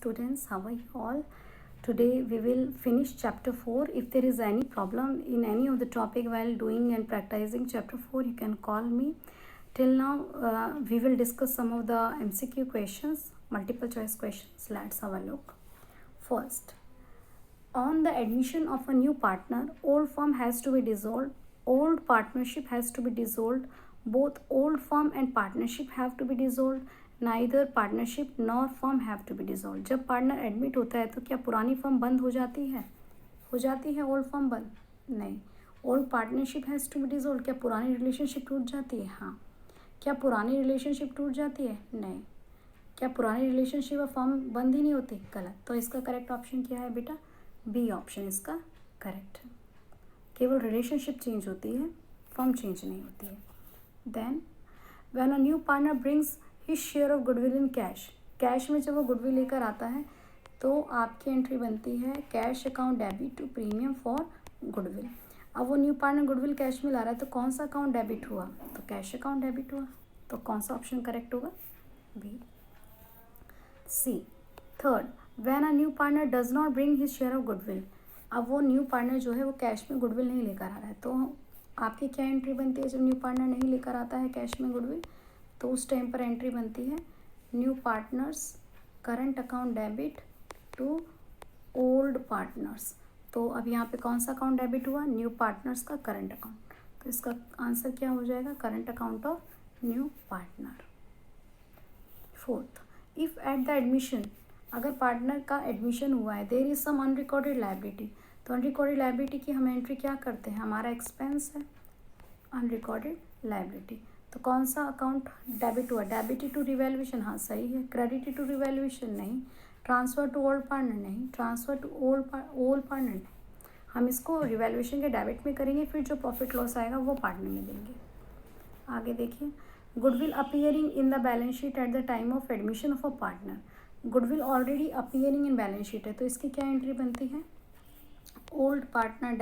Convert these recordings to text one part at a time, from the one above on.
students, how are you all? Today we will finish chapter 4. If there is any problem in any of the topic while doing and practicing chapter 4, you can call me. Till now we will discuss some of the MCQ questions, multiple choice questions. Let's have a look. First, on the admission of a new partner, old firm has to be dissolved, old partnership has to be dissolved, both old firm and partnership have to be dissolved, neither partnership nor firm have to be dissolved. जब partner admit होता है तो क्या पुरानी firm बंद हो जाती है ओल्ड फर्म बंद नहीं. Old partnership has to be dissolve, क्या पुरानी रिलेशनशिप टूट जाती है? हाँ. क्या पुरानी रिलेशनशिप टूट जाती है? नहीं. क्या पुरानी रिलेशनशिप और फर्म बंद ही नहीं होती? गलत. तो इसका करेक्ट ऑप्शन क्या है बेटा? बी ऑप्शन इसका करेक्ट है. केवल रिलेशनशिप चेंज होती है, फर्म चेंज नहीं होती है. Then when a new partner brings his share of goodwill in cash, cash में जब वो गुडविल लेकर आता है तो आपकी एंट्री बनती है cash account debit to premium for goodwill. अब वो न्यू पार्टनर गुडविल कैश में ला रहा है तो कौन सा अकाउंट डेबिट हुआ? तो कैश अकाउंट डेबिट हुआ. तो कौन सा ऑप्शन करेक्ट होगा? B. C. Third, when a new partner does not bring his share of goodwill, अब वो न्यू पार्टनर जो है वो कैश में गुडविल नहीं लेकर आ रहा है तो आपकी क्या एंट्री बनती है? जब न्यू पार्टनर नहीं लेकर आता है कैश में गुडविल तो उस टाइम पर एंट्री बनती है new partners current account debit to old partners. तो अब यहाँ पे कौन सा अकाउंट डेबिट हुआ? न्यू पार्टनर्स का करंट अकाउंट. तो इसका आंसर क्या हो जाएगा? Current account of new partner. Fourth, if at the admission, अगर पार्टनर का एडमिशन हुआ है there is some unrecorded liability, तो अनरिकॉर्डेड लायबिलिटी की हम एंट्री क्या करते हैं? हमारा एक्सपेंस है अनरिकॉर्डेड लायबिलिटी. तो कौन सा अकाउंट डेबिट हुआ? डेबिट टू रिवैल्यूएशन, हाँ सही है. क्रेडिट टू रिवैल्यूएशन नहीं. ट्रांसफ़र टू ओल्ड पार्टनर नहीं. ट्रांसफ़र टू ओल्ड पार्टनर नहीं. हम इसको रिवैल्यूएशन के डेबिट में करेंगे, फिर जो प्रॉफिट लॉस आएगा वो पार्टनर में देंगे. आगे देखिए, goodwill appearing in the balance sheet at the time of admission of a partner. Goodwill already appearing in balance sheet है तो इसकी क्या एंट्री बनती है? Old partner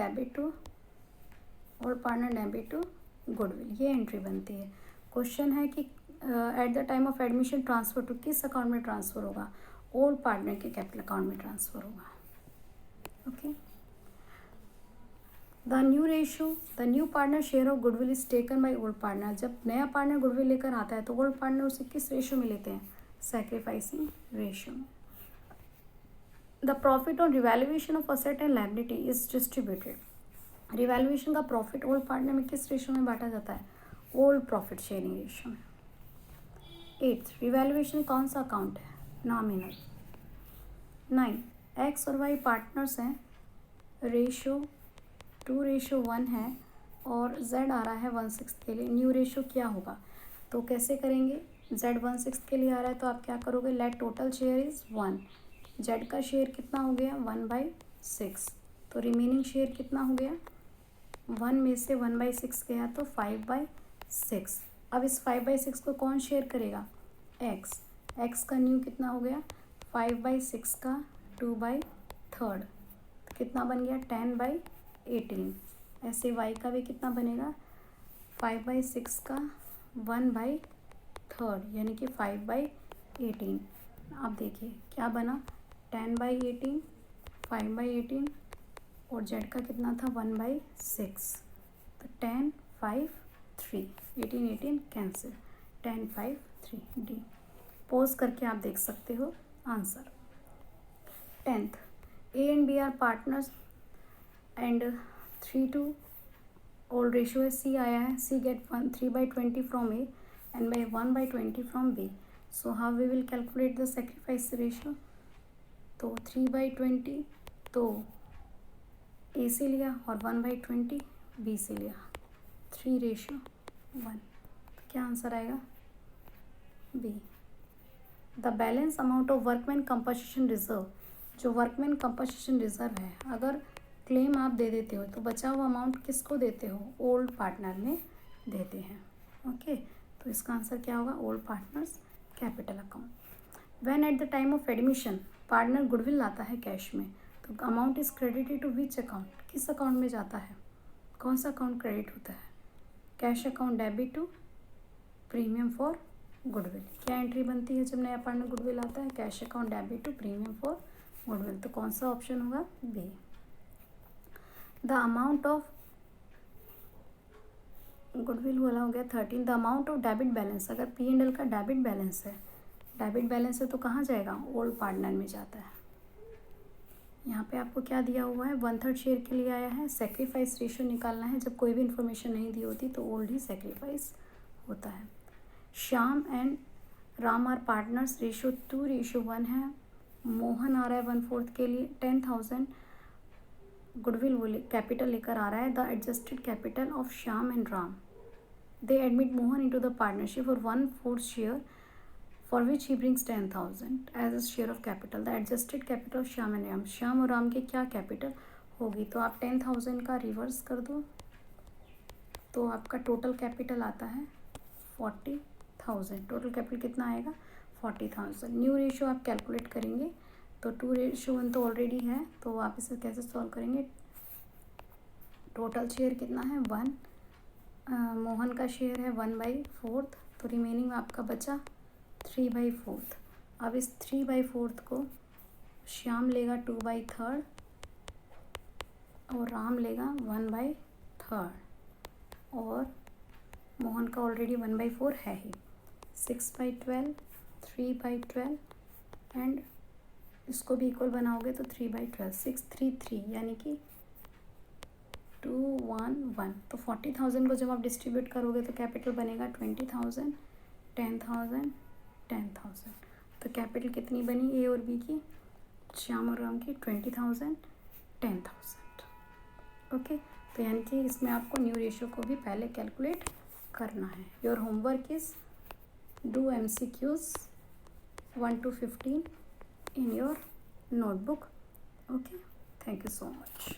debit to goodwill, ये एंट्री बनती है. क्वेश्चन है कि at the time of admission transfer to किस अकाउंट में ट्रांसफ़र होगा? ओल्ड पार्टनर के कैपिटल अकाउंट में ट्रांसफ़र होगा. Okay. The new partner share of goodwill is taken by old partner. जब नया पार्टनर गुडविल लेकर आता है तो ओल्ड पार्टनर उसे किस रेशियो में लेते हैं? सैक्रिफाइसिंग रेशियो में. The profit on revaluation of asset and liability is distributed. Revaluation का प्रॉफिट ओल्ड पार्टनर में किस रेशियो में बांटा जाता है? ओल्ड प्रॉफिट शेयरिंग रेशियो में. 8, रिवैल्यूएशन कौन सा अकाउंट है? नॉमिनल. 9, एक्स और वाई पार्टनर्स हैं, रेशियो 2:1 है और z आ रहा है 1/6 के लिए. न्यू रेशियो क्या होगा? तो कैसे करेंगे? z 1/6 के लिए आ रहा है तो आप क्या करोगे? Let total share is 1. z का शेयर कितना हो गया? 1/6. तो रिमेनिंग शेयर कितना हो गया? 1 में से 1/6 गया तो 5/6. अब इस 5/6 को कौन शेयर करेगा? x का न्यू कितना हो गया? 5/6 का 2/3 कितना बन गया? 10/18. ऐसे y का भी कितना बनेगा? 5/6 का 1/3 यानी कि 5/18. आप देखिए क्या बना? 10/18, 5/18 और z का कितना था? 1/6. तो 10, 5, 3. 18 कैंसिल. 10, 5, 3 डी. पोज करके आप देख सकते हो answer. 10th, A and B are partners and 3:2 old ratio है. C आया है. C get 3/20 from A and by 1/20 from B. So how we will calculate the sacrifice ratio? तो 3/20 तो A से लिया और 1/20 B से लिया. 3:1. तो क्या आंसर आएगा? B. The balance amount of workman compensation reserve, जो वर्कमैन कंपनसेशन रिजर्व है, अगर क्लेम आप दे देते हो तो बचा हुआ अमाउंट किसको देते हो? ओल्ड पार्टनर में देते हैं. ओके. तो इसका आंसर क्या होगा? Old partners capital account. When at the time of admission partner goodwill लाता है कैश में तो amount is credited to which account? किस अकाउंट में जाता है? कौन सा अकाउंट क्रेडिट होता है? Cash account debit to premium for goodwill. क्या एंट्री बनती है जब नया पार्टनर गुडविल आता है? Cash account debit to premium for goodwill. तो कौन सा ऑप्शन होगा? B. The amount of goodwill वाला हो गया 13। The amount of debit balance, अगर P&L का डेबिट बैलेंस है तो कहाँ जाएगा? ओल्ड पार्टनर में जाता है। यहाँ पे आपको क्या दिया हुआ है? 1/3 शेयर के लिए आया है। सेक्रीफाइस रेशियो निकालना है। जब कोई भी इन्फॉर्मेशन नहीं दी होती तो ओल्ड ही सेक्रीफाइस होता है। Shyam and Ram are partners, ratio 2:1 है। मोहन आ रहा है 1/4 के लिए। 10,000 गुडविल वो कैपिटल लेकर आ रहा है। The adjusted capital of Shyam and Ram, they admit Mohan into the partnership for 1/4 share for which he brings 10,000 as a share of capital. The adjusted capital of Shyam and Ram, Shyam और राम के क्या कैपिटल होगी? तो आप 10,000 का रिवर्स कर दो तो आपका टोटल कैपिटल आता है 40,000। टोटल कैपिटल कितना आएगा? 40,000। न्यू रेशियो आप कैलकुलेट करेंगे तो 2:1 तो ऑलरेडी है, तो आप इसे कैसे सॉल्व करेंगे? टोटल शेयर कितना है? 1। मोहन का शेयर है 1/4, तो रिमेनिंग आपका बचा 3/4। अब इस 3/4 को श्याम लेगा 2/3 और राम लेगा 1/3 और मोहन का ऑलरेडी 1/4 है ही। 6/12, 3/12 एंड इसको भी इक्वल बनाओगे तो 3/12, 6, 3, 3 यानी कि 2, 1, 1। तो 40,000 को जब आप डिस्ट्रीब्यूट करोगे तो कैपिटल बनेगा 20,000, 10,000, 10,000। तो कैपिटल कितनी बनी ए और बी की? श्याम और राम की 20,000, 10,000। ओके, तो यानी कि इसमें आपको न्यू रेशियो को भी पहले कैलकुलेट करना है। Your homework is do MCQs 1 to 15 in your notebook. Okay, thank you so much.